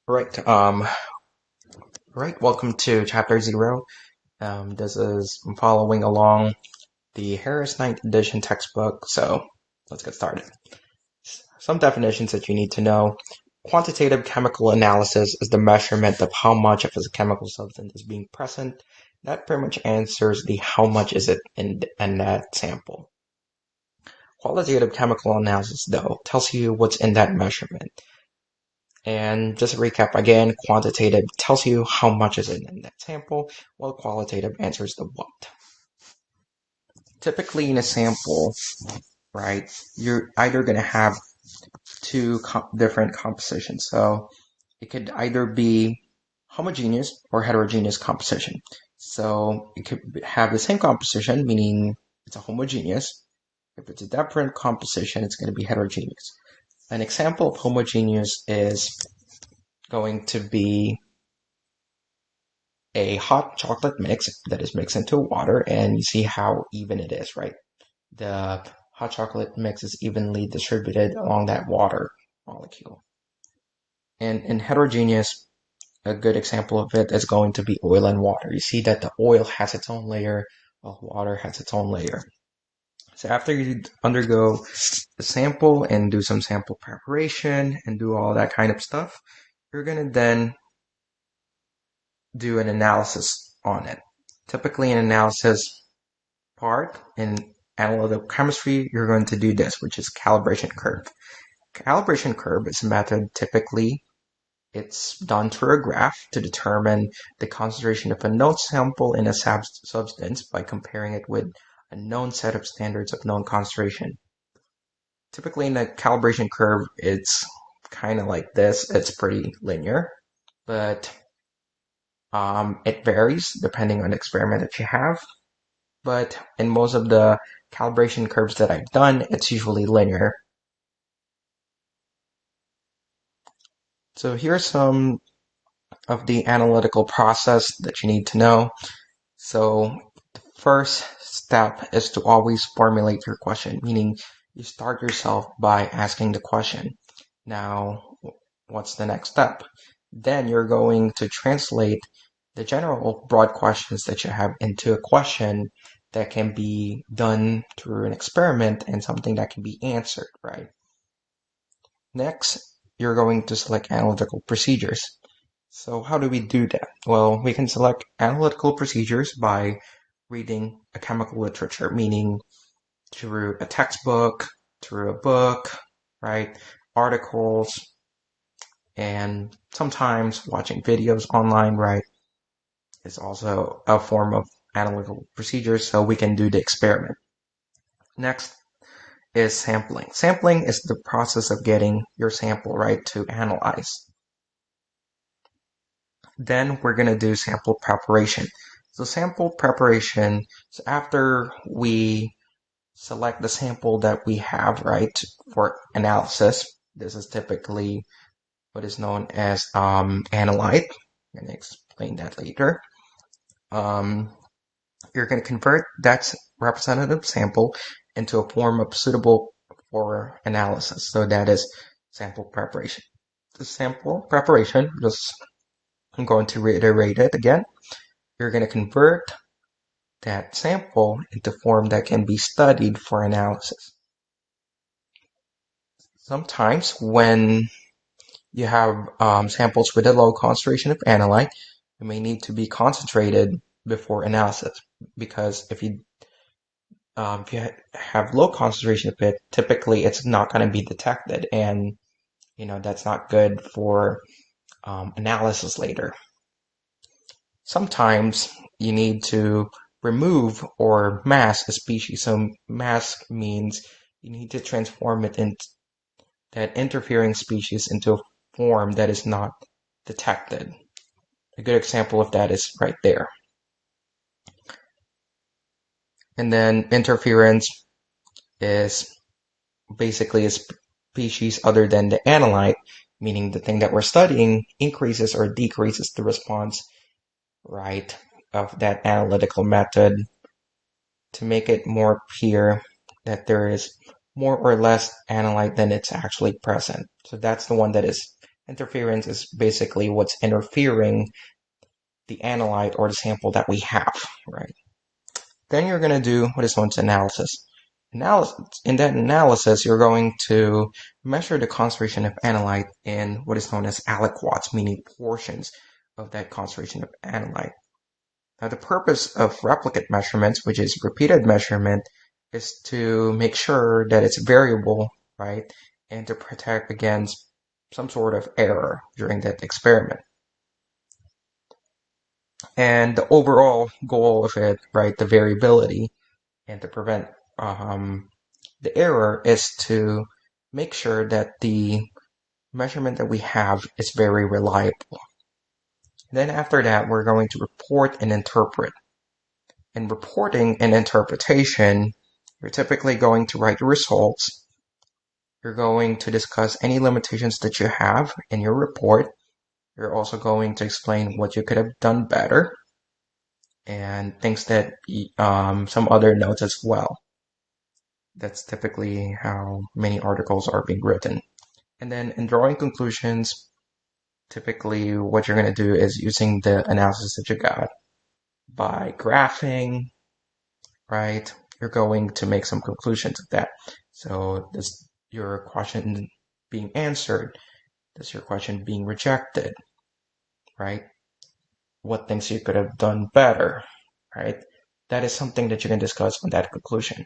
Right. Welcome to Chapter Zero. This is I'm following along the Harris Ninth Edition textbook, so let's get started. Some definitions that you need to know. Quantitative chemical analysis is the measurement of how much of a chemical substance is being present. That pretty much answers the how much is it in that sample. Qualitative chemical analysis, though, tells you what's in that measurement. And just to recap again, quantitative tells you how much is in that sample, while qualitative answers the what. Typically in a sample, right, you're either going to have two different compositions. So it could either be homogeneous or heterogeneous composition. So it could have the same composition, meaning it's a homogeneous. If it's a different composition, it's going to be heterogeneous. An example of homogeneous is going to be a hot chocolate mix that is mixed into water, and you see how even it is, right? The hot chocolate mix is evenly distributed along that water molecule. And in heterogeneous, a good example of it is going to be oil and water. You see that the oil has its own layer, while water has its own layer. So after you undergo the sample and do some sample preparation and do all that kind of stuff, you're going to then do an analysis on it. Typically an analysis part in analytical chemistry, you're going to do this, which is calibration curve. Calibration curve is a method typically it's done through a graph to determine the concentration of a known sample in a substance by comparing it with a known set of standards of known concentration. Typically in the calibration curve, it's kind of like this. It's pretty linear, but it varies depending on the experiment that you have. But in most of the calibration curves that I've done, it's usually linear. So here's some of the analytical process that you need to know. So the first step is to always formulate your question, meaning you start yourself by asking the question. Now, what's the next step? Then you're going to translate the general broad questions that you have into a question that can be done through an experiment and something that can be answered, right? Next, you're going to select analytical procedures. So how do we do that? Well, we can select analytical procedures by reading a chemical literature, meaning through a textbook, through a book, right? Articles, and sometimes watching videos online, right? Is also a form of analytical procedures, so we can do the experiment. Next is sampling. Sampling is the process of getting your sample, right, to analyze. Then we're going to do sample preparation. So sample preparation is after we select the sample that we have, right, for analysis. This is typically what is known as analyte. I'm going to explain that later. You're going to convert that representative sample into a form of suitable for analysis. So that is sample preparation. The sample preparation, I'm going to reiterate it again. You're going to convert that sample into form that can be studied for analysis. Sometimes when you have samples with a low concentration of analyte, it may need to be concentrated before analysis, because if you have low concentration of it, typically it's not going to be detected, and that's not good for analysis later. Sometimes you need to remove or mask a species. So mask means you need to transform it into that interfering species into a form that is not detected. A good example of that is right there. And then interference is basically a species other than the analyte, meaning the thing that we're studying increases or decreases the response, right, of that analytical method to make it more clear that there is more or less analyte than it's actually present. So that's the one that is Interference is basically what's interfering the analyte or the sample that we have, right? Then you're going to do what is known as analysis. In that analysis, you're going to measure the concentration of analyte in what is known as aliquots, meaning portions of that concentration of analyte. Now, the purpose of replicate measurements, which is repeated measurement, is to make sure that it's variable, right? And to protect against some sort of error during that experiment. And the overall goal of it, right, the variability, and to prevent the error is to make sure that the measurement that we have is very reliable. Then after that, we're going to report and interpret. In reporting and interpretation, you're typically going to write your results. You're going to discuss any limitations that you have in your report. You're also going to explain what you could have done better and things that some other notes as well. That's typically how many articles are being written. And then in drawing conclusions, typically what you're going to do is using the analysis that you got by graphing, right? You're going to make some conclusions of that. So does your question being answered? Does your question being rejected, right? What things you could have done better, right? That is something that you can discuss on that conclusion.